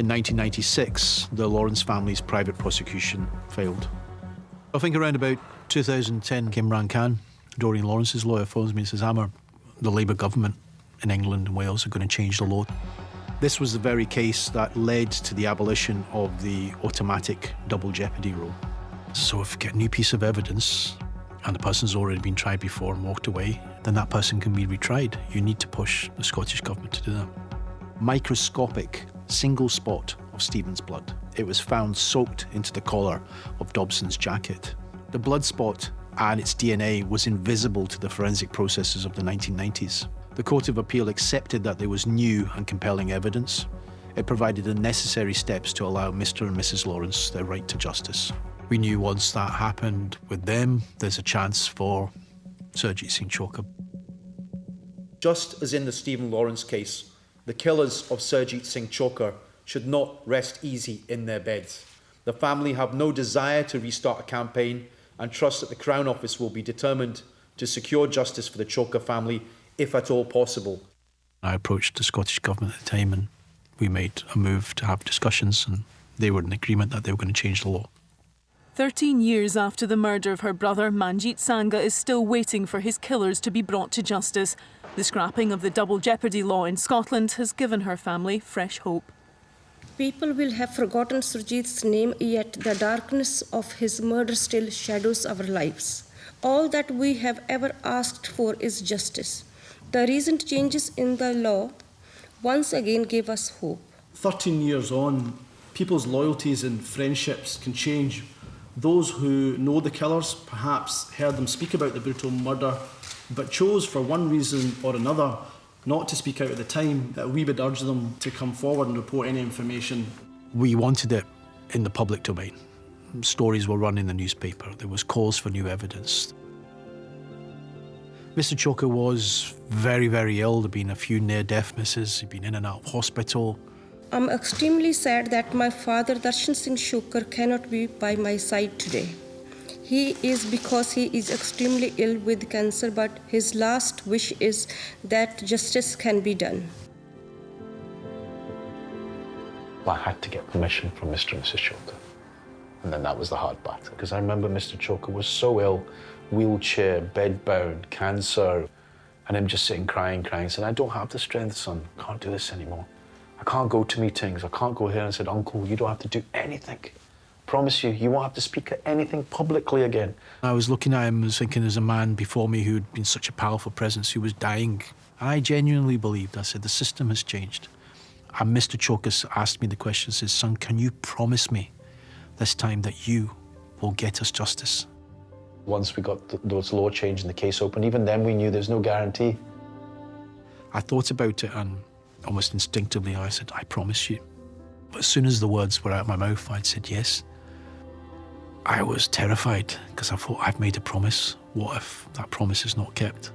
In 1996, the Lawrence family's private prosecution failed. I think around about 2010, Imran Khan, Doreen Lawrence's lawyer, phones me and says, Amar, the Labour government in England and Wales are going to change the law. This was the very case that led to the abolition of the automatic double jeopardy rule. So if you get a new piece of evidence and the person's already been tried before and walked away, then that person can be retried. You need to push the Scottish government to do that. Microscopic single spot of Stephen's blood. It was found soaked into the collar of Dobson's jacket. The blood spot and its DNA was invisible to the forensic processes of the 1990s. The Court of Appeal accepted that there was new and compelling evidence. It provided the necessary steps to allow Mr. and Mrs. Lawrence their right to justice. We knew once that happened with them, there's a chance for Sarjeet Singh Chokha. Just as in the Stephen Lawrence case, the killers of Sarjeet Singh Chokha should not rest easy in their beds. The family have no desire to restart a campaign and trust that the Crown Office will be determined to secure justice for the Chokha family, if at all possible. I approached the Scottish Government at the time and we made a move to have discussions, and they were in agreement that they were going to change the law. 13 years after the murder of her brother, Manjit Sangha is still waiting for his killers to be brought to justice. The scrapping of the double jeopardy law in Scotland has given her family fresh hope. People will have forgotten Sarjeet's name, yet the darkness of his murder still shadows our lives. All that we have ever asked for is justice. The recent changes in the law once again gave us hope. 13 years on, people's loyalties and friendships can change. Those who know the killers perhaps heard them speak about the brutal murder, but chose for one reason or another not to speak out at the time. We would urge them to come forward and report any information. We wanted it in the public domain. Stories were run in the newspaper. There was calls for new evidence. Mr. Chokha was very, very ill. There'd been a few near-death misses. He'd been in and out of hospital. I'm extremely sad that my father, Darshan Singh Chokha, cannot be by my side today. He is because he is extremely ill with cancer, but his last wish is that justice can be done. I had to get permission from Mr. and Mrs. Chokha. And then that was the hard battle, because I remember Mr. Chokha was so ill, wheelchair, bedbound, cancer, and him just sitting crying, saying, I don't have the strength, son, I can't do this anymore. I can't go to meetings, I can't go here. And I said, Uncle, you don't have to do anything. I promise you, you won't have to speak at anything publicly again. I was looking at him and was thinking, there's a man before me who'd been such a powerful presence who was dying. I genuinely believed, I said, the system has changed. And Mr. Chokha asked me the question, says, son, can you promise me this time that you will get us justice? Once we got those law change and the case open, even then we knew there's no guarantee. I thought about it and almost instinctively I said, I promise you. But as soon as the words were out of my mouth, I'd said yes. I was terrified because I thought, I've made a promise. What if that promise is not kept?